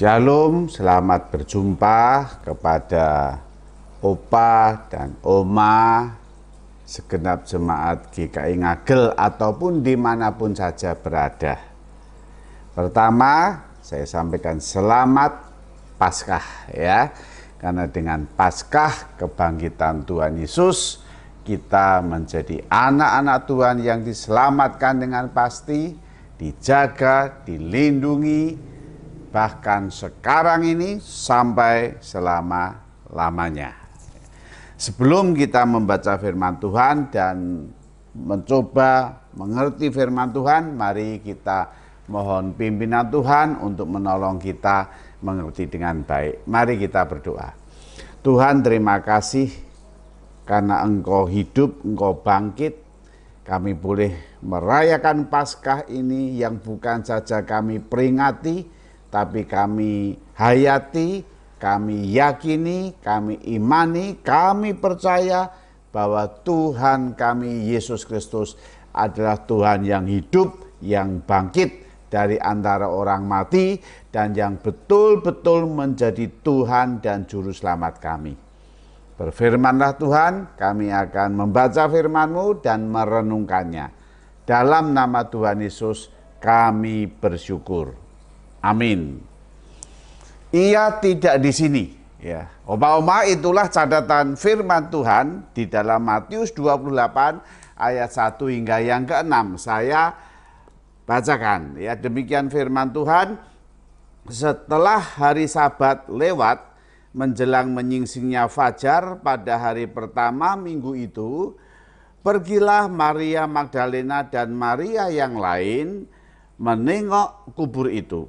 Shalom, selamat berjumpa kepada Opa dan Oma, segenap jemaat GKI Ngagel ataupun dimanapun saja berada. Pertama, saya sampaikan selamat Paskah ya, karena dengan Paskah kebangkitan Tuhan Yesus, kita menjadi anak-anak Tuhan yang diselamatkan dengan pasti, dijaga, dilindungi, bahkan sekarang ini sampai selama-lamanya. Sebelum kita membaca firman Tuhan dan mencoba mengerti firman Tuhan, mari kita mohon pimpinan Tuhan untuk menolong kita mengerti dengan baik. Mari kita berdoa. Tuhan, terima kasih karena Engkau hidup, Engkau bangkit. Kami boleh merayakan Paskah ini yang bukan saja kami peringati, tapi kami hayati, kami yakini, kami imani, kami percaya bahwa Tuhan kami Yesus Kristus adalah Tuhan yang hidup, yang bangkit dari antara orang mati, dan yang betul-betul menjadi Tuhan dan Juru Selamat kami. Berfirmanlah Tuhan, kami akan membaca firman-Mu dan merenungkannya. Dalam nama Tuhan Yesus kami bersyukur. Amin. Ia tidak di sini. Ya, Oma-oma, itulah catatan firman Tuhan di dalam Matius 28 ayat 1 hingga yang ke-6. Saya bacakan. Ya, demikian firman Tuhan. Setelah hari Sabat lewat, menjelang menyingsingnya fajar pada hari pertama minggu itu, pergilah Maria Magdalena dan Maria yang lain menengok kubur itu.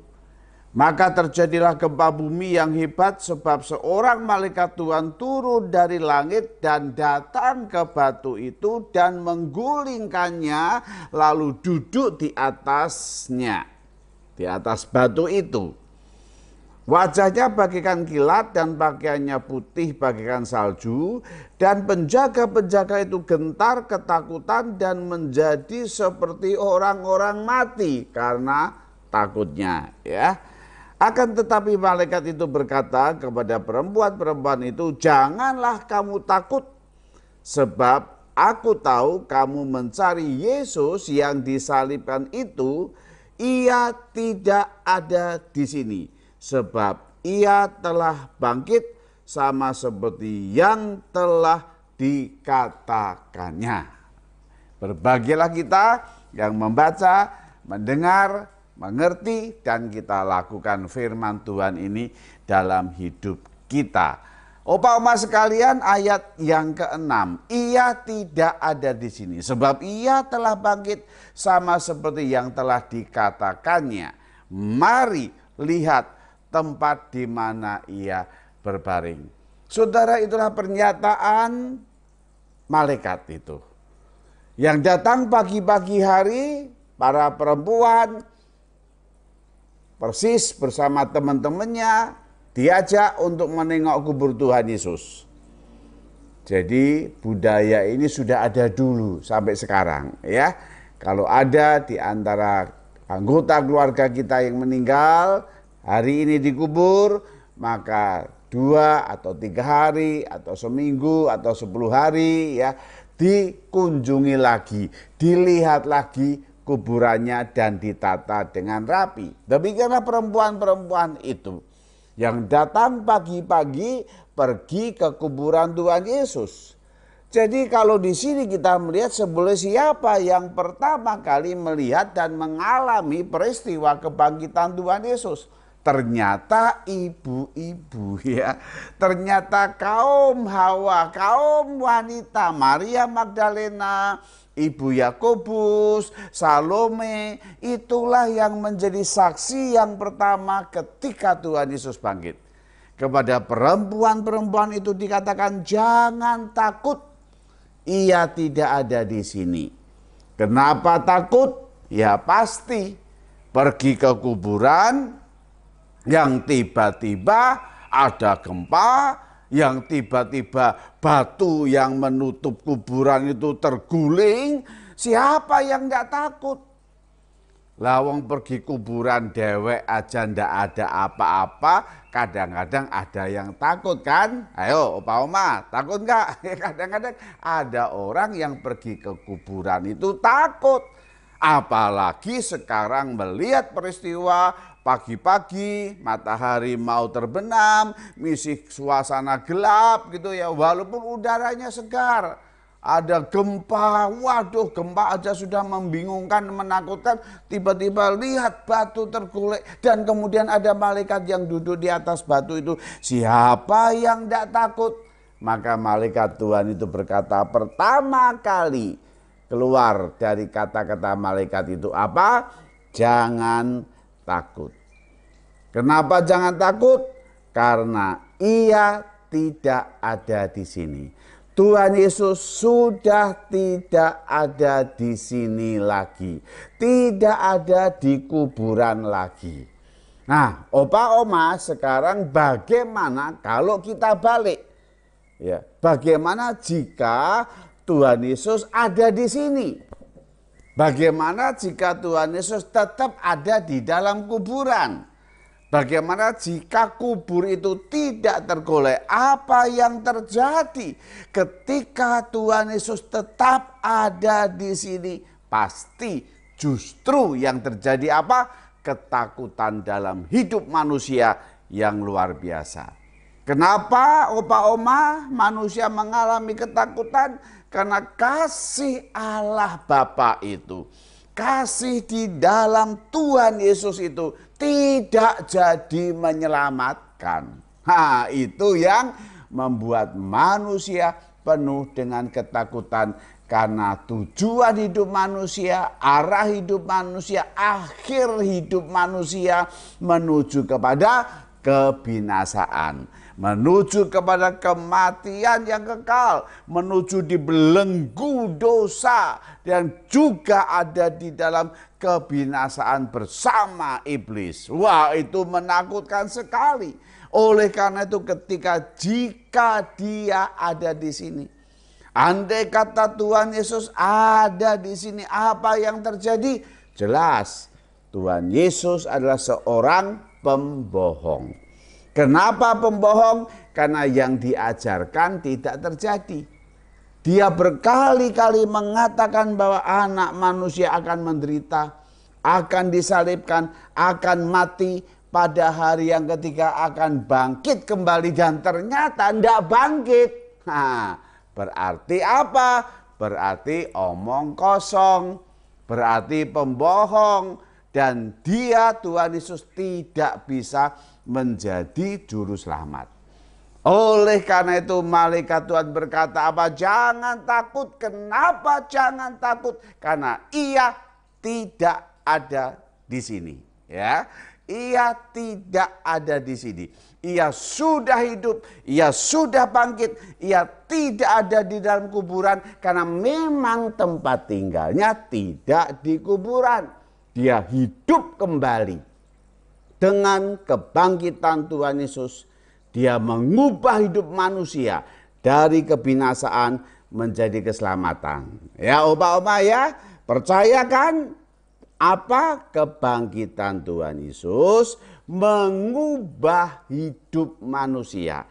Maka terjadilah gempa bumi yang hebat, sebab seorang malaikat Tuhan turun dari langit dan datang ke batu itu dan menggulingkannya, lalu duduk di atasnya, di atas batu itu. Wajahnya bagaikan kilat dan pakaiannya putih bagaikan salju, dan penjaga-penjaga itu gentar ketakutan dan menjadi seperti orang-orang mati karena takutnya, ya. Akan tetapi malaikat itu berkata kepada perempuan-perempuan itu, "Janganlah kamu takut, sebab aku tahu kamu mencari Yesus yang disalibkan itu. Ia tidak ada di sini, sebab ia telah bangkit sama seperti yang telah dikatakannya." Berbahagialah kita yang membaca, mendengar, mengerti, dan kita lakukan firman Tuhan ini dalam hidup kita. Opa-oma sekalian, ayat yang ke-6, ia tidak ada di sini sebab ia telah bangkit sama seperti yang telah dikatakannya. Mari lihat tempat di mana ia berbaring. Saudara, itulah pernyataan malaikat itu yang datang pagi-pagi hari. Para perempuan persis bersama teman-temannya diajak untuk menengok kubur Tuhan Yesus. Jadi budaya ini sudah ada dulu sampai sekarang, ya. Kalau ada di antara anggota keluarga kita yang meninggal hari ini dikubur, maka 2 atau 3 hari atau seminggu atau 10 hari, ya, dikunjungi lagi, dilihat lagi kuburannya dan ditata dengan rapi. Demikianlah perempuan-perempuan itu yang datang pagi-pagi pergi ke kuburan Tuhan Yesus. Jadi kalau di sini kita melihat sebenarnya siapa yang pertama kali melihat dan mengalami peristiwa kebangkitan Tuhan Yesus? Ternyata ibu-ibu, ya. Ternyata kaum Hawa, kaum wanita, Maria Magdalena, Ibu Yakobus, Salome, itulah yang menjadi saksi yang pertama ketika Tuhan Yesus bangkit. Kepada perempuan-perempuan itu dikatakan, "Jangan takut, ia tidak ada di sini." Kenapa takut? Ya pasti pergi ke kuburan yang tiba-tiba ada gempa, yang tiba-tiba batu yang menutup kuburan itu terguling. Siapa yang tidak takut? Lawang pergi kuburan dewek aja ndak ada apa-apa, kadang-kadang ada yang takut kan? Ayo Opa Oma, takut nggak? Kadang-kadang ada orang yang pergi ke kuburan itu takut. Apalagi sekarang melihat peristiwa pagi-pagi matahari mau terbenam, misi suasana gelap gitu ya, walaupun udaranya segar. Ada gempa, waduh gempa aja sudah membingungkan, menakutkan. Tiba-tiba lihat batu tergulai dan kemudian ada malaikat yang duduk di atas batu itu. Siapa yang tidak takut? Maka malaikat Tuhan itu berkata pertama kali keluar dari kata-kata malaikat itu apa? Jangan takut. Kenapa jangan takut? Karena ia tidak ada di sini. Tuhan Yesus sudah tidak ada di sini lagi. Tidak ada di kuburan lagi. Nah, Opa Oma, sekarang bagaimana kalau kita balik? Ya, bagaimana jika Tuhan Yesus ada di sini? Bagaimana jika Tuhan Yesus tetap ada di dalam kuburan? Bagaimana jika kubur itu tidak tergolek? Apa yang terjadi ketika Tuhan Yesus tetap ada di sini? Pasti justru yang terjadi apa? Ketakutan dalam hidup manusia yang luar biasa. Kenapa Opa Oma manusia mengalami ketakutan? Karena kasih Allah Bapa itu, kasih di dalam Tuhan Yesus itu tidak jadi menyelamatkan. Nah, itu yang membuat manusia penuh dengan ketakutan. Karena tujuan hidup manusia, arah hidup manusia, akhir hidup manusia menuju kepada kebinasaan, menuju kepada kematian yang kekal, menuju dibelenggu dosa, dan juga ada di dalam kebinasaan bersama iblis. Wah, itu menakutkan sekali. Oleh karena itu jika dia ada di sini, andai kata Tuhan Yesus ada di sini, apa yang terjadi? Jelas, Tuhan Yesus adalah seorang pembohong. Kenapa pembohong? Karena yang diajarkan tidak terjadi. Dia berkali-kali mengatakan bahwa anak manusia akan menderita, akan disalibkan, akan mati, pada hari yang ketiga akan bangkit kembali, dan ternyata tidak bangkit. Nah, berarti apa? Berarti omong kosong, berarti pembohong. Dan dia, Tuhan Yesus, tidak bisa menjadi juru selamat. Oleh karena itu malaikat Tuhan berkata apa? Jangan takut. Kenapa jangan takut? Karena ia tidak ada di sini. Ya, ia tidak ada di sini. Ia sudah hidup, ia sudah bangkit, ia tidak ada di dalam kuburan karena memang tempat tinggalnya tidak di kuburan. Dia hidup kembali dengan kebangkitan Tuhan Yesus. Dia mengubah hidup manusia dari kebinasaan menjadi keselamatan. Ya Opa-opa ya, percayakan apa? Kebangkitan Tuhan Yesus mengubah hidup manusia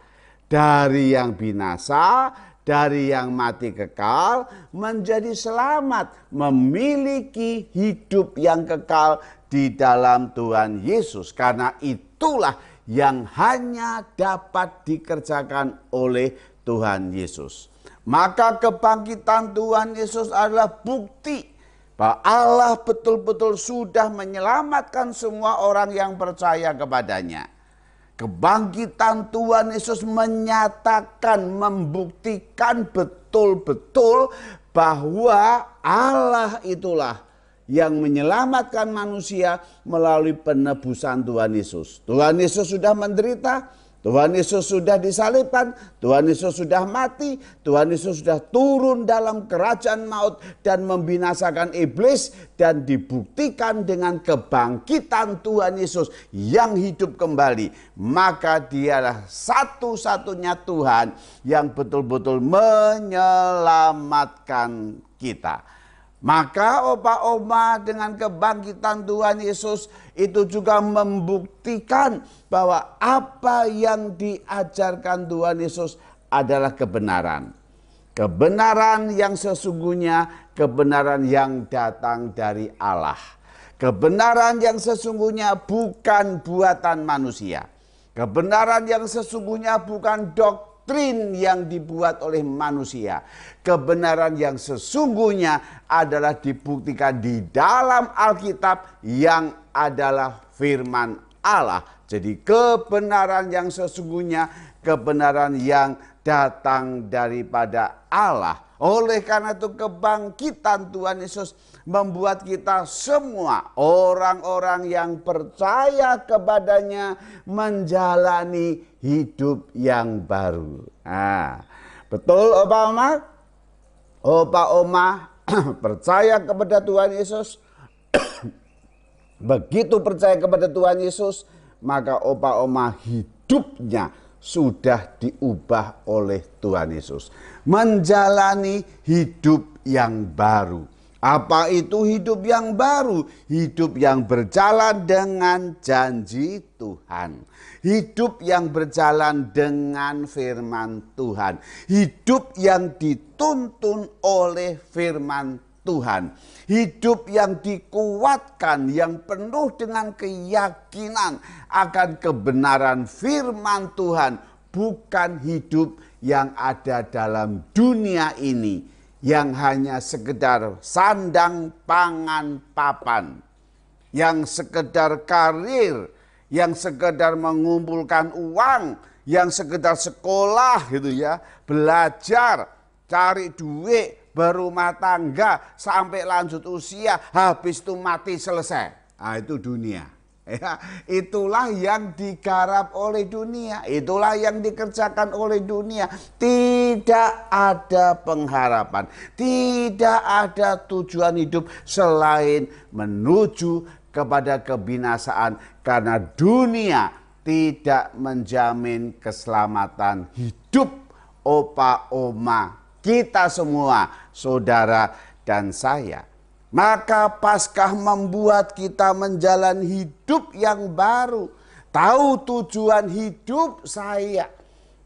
dari yang binasa, dari yang mati kekal menjadi selamat, memiliki hidup yang kekal di dalam Tuhan Yesus. Karena itulah yang hanya dapat dikerjakan oleh Tuhan Yesus. Maka kebangkitan Tuhan Yesus adalah bukti bahwa Allah betul-betul sudah menyelamatkan semua orang yang percaya kepadanya. Kebangkitan Tuhan Yesus menyatakan, membuktikan betul-betul bahwa Allah itulah yang menyelamatkan manusia melalui penebusan Tuhan Yesus. Tuhan Yesus sudah menderita, Tuhan Yesus sudah disalibkan, Tuhan Yesus sudah mati, Tuhan Yesus sudah turun dalam kerajaan maut dan membinasakan iblis, dan dibuktikan dengan kebangkitan Tuhan Yesus yang hidup kembali. Maka dialah satu-satunya Tuhan yang betul-betul menyelamatkan kita. Maka opa oma dengan kebangkitan Tuhan Yesus itu juga membuktikan bahwa apa yang diajarkan Tuhan Yesus adalah kebenaran. Kebenaran yang sesungguhnya, kebenaran yang datang dari Allah. Kebenaran yang sesungguhnya bukan buatan manusia. Kebenaran yang sesungguhnya bukan doktrin yang dibuat oleh manusia. Kebenaran yang sesungguhnya adalah dibuktikan di dalam Alkitab yang adalah firman Allah. Jadi kebenaran yang sesungguhnya, kebenaran yang datang daripada Allah. Oleh karena itu kebangkitan Tuhan Yesus membuat kita semua orang-orang yang percaya kepadanya menjalani hidup yang baru. Nah, betul opa oma? Opa oma percaya kepada Tuhan Yesus. Begitu percaya kepada Tuhan Yesus, maka opa oma hidupnya sudah diubah oleh Tuhan Yesus. Menjalani hidup yang baru. Apa itu hidup yang baru? Hidup yang berjalan dengan janji Tuhan. Hidup yang berjalan dengan firman Tuhan. Hidup yang dituntun oleh firman Tuhan. Hidup yang dikuatkan, yang penuh dengan keyakinan akan kebenaran firman Tuhan. Bukan hidup yang ada dalam dunia ini, yang hanya sekedar sandang pangan papan, yang sekedar karir, yang sekedar mengumpulkan uang, yang sekedar sekolah gitu ya, belajar, cari duit, berumah tangga, sampai lanjut usia, habis itu mati selesai. Nah, itu dunia. Ya, itulah yang digarap oleh dunia, itulah yang dikerjakan oleh dunia. Tidak ada pengharapan, tidak ada tujuan hidup selain menuju kepada kebinasaan, karena dunia tidak menjamin keselamatan hidup opa oma kita semua, saudara dan saya. Maka Paskah membuat kita menjalani hidup yang baru. Tahu tujuan hidup saya.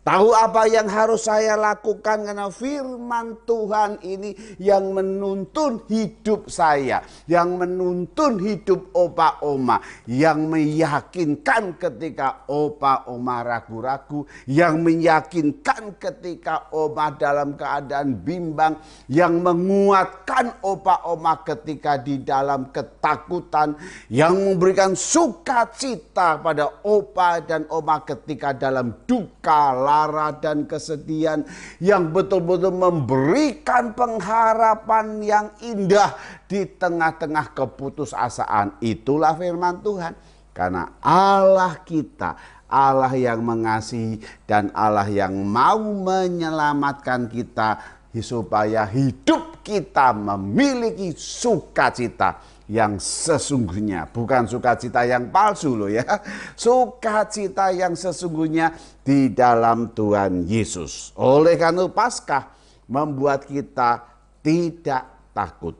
Tahu apa yang harus saya lakukan, karena firman Tuhan ini yang menuntun hidup saya. Yang menuntun hidup opa oma. Yang meyakinkan ketika opa oma ragu-ragu. Yang meyakinkan ketika oma dalam keadaan bimbang. Yang menguatkan opa oma ketika di dalam ketakutan. Yang memberikan sukacita pada opa dan oma ketika dalam duka, lara dan kesedihan, yang betul-betul memberikan pengharapan yang indah di tengah-tengah keputusasaan. Itulah firman Tuhan. Karena Allah kita, Allah yang mengasihi dan Allah yang mau menyelamatkan kita, supaya hidup kita memiliki sukacita yang sesungguhnya, bukan sukacita yang palsu loh ya. Sukacita yang sesungguhnya di dalam Tuhan Yesus. Oleh karena Paskah membuat kita tidak takut.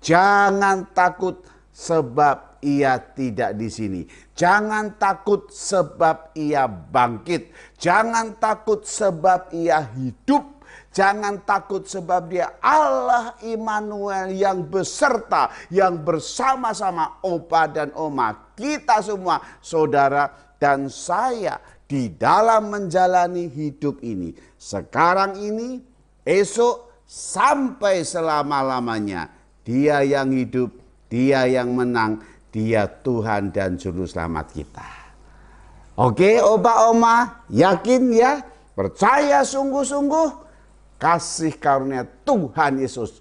Jangan takut sebab ia tidak di sini. Jangan takut sebab ia bangkit. Jangan takut sebab ia hidup. Jangan takut sebab dia Allah Immanuel yang beserta, yang bersama-sama opa dan oma kita semua, saudara dan saya, di dalam menjalani hidup ini. Sekarang ini, esok, sampai selama-lamanya. Dia yang hidup, dia yang menang, dia Tuhan dan Juru Selamat kita. Oke opa oma, yakin ya? Percaya sungguh-sungguh? Kasih karunia Tuhan Yesus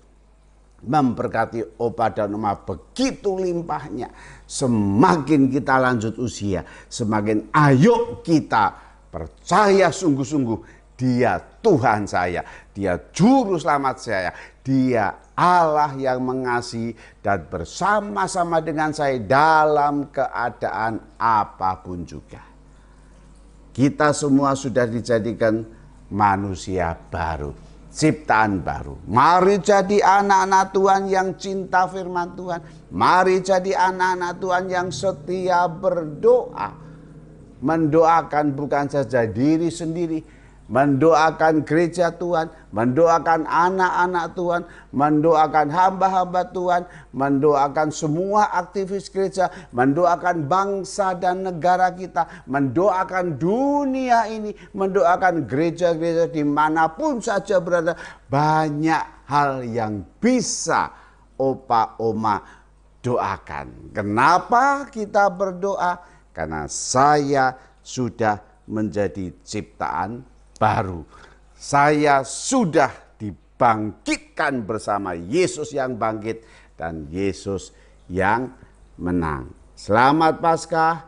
memberkati opa dan oma begitu limpahnya. Semakin kita lanjut usia, semakin ayo kita percaya sungguh-sungguh dia Tuhan saya, dia Juru Selamat saya, dia Allah yang mengasihi dan bersama-sama dengan saya dalam keadaan apapun juga. Kita semua sudah dijadikan manusia baru. ciptaan baru. Mari jadi anak-anak Tuhan yang cinta firman Tuhan. Mari jadi anak-anak Tuhan yang setia berdoa. Mendoakan bukan saja diri sendiri, mendoakan gereja Tuhan, mendoakan anak-anak Tuhan, mendoakan hamba-hamba Tuhan, mendoakan semua aktivis gereja, mendoakan bangsa dan negara kita, mendoakan dunia ini, mendoakan gereja-gereja dimanapun saja berada. Banyak hal yang bisa Opa Oma doakan. Kenapa kita berdoa? Karena saya sudah menjadi ciptaan baru. Saya sudah dibangkitkan bersama Yesus yang bangkit dan Yesus yang menang. Selamat Paskah,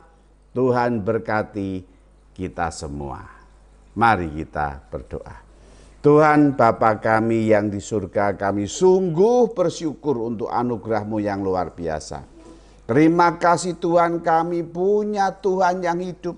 Tuhan berkati kita semua. Mari kita berdoa. Tuhan Bapa kami yang di surga, kami sungguh bersyukur untuk anugerah-Mu yang luar biasa. Terima kasih Tuhan, kami punya Tuhan yang hidup,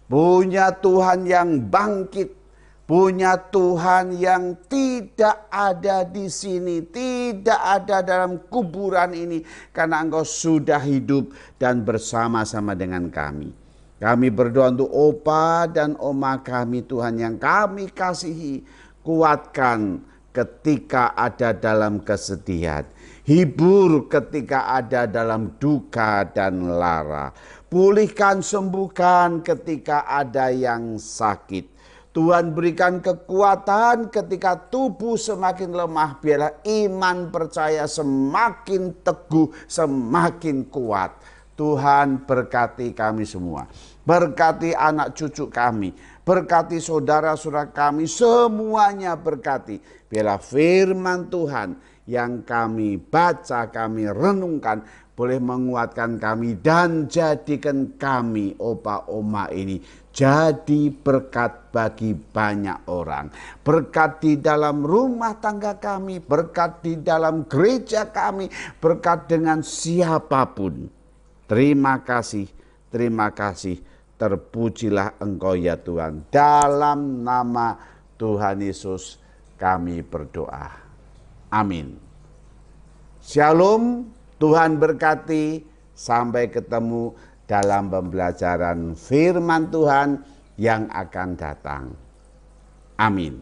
punya Tuhan yang bangkit, punya Tuhan yang tidak ada di sini, tidak ada dalam kuburan ini, karena Engkau sudah hidup dan bersama-sama dengan kami. Kami berdoa untuk Opa dan Oma kami Tuhan yang kami kasihi, kuatkan ketika ada dalam kesedihan. Hibur ketika ada dalam duka dan lara. Pulihkan, sembuhkan ketika ada yang sakit. Tuhan berikan kekuatan ketika tubuh semakin lemah. Biarlah iman percaya semakin teguh, semakin kuat. Tuhan berkati kami semua. Berkati anak cucu kami. Berkati saudara-saudara kami. Semuanya berkati. Biarlah firman Tuhan yang kami baca, kami renungkan, boleh menguatkan kami dan jadikan kami, Opa Oma ini, jadi berkat bagi banyak orang. Berkat di dalam rumah tangga kami, berkat di dalam gereja kami, berkat dengan siapapun. Terima kasih, terpujilah Engkau ya Tuhan. Dalam nama Tuhan Yesus kami berdoa. Amin. Shalom, Tuhan berkati. Sampai ketemu dalam pembelajaran firman Tuhan yang akan datang. Amin.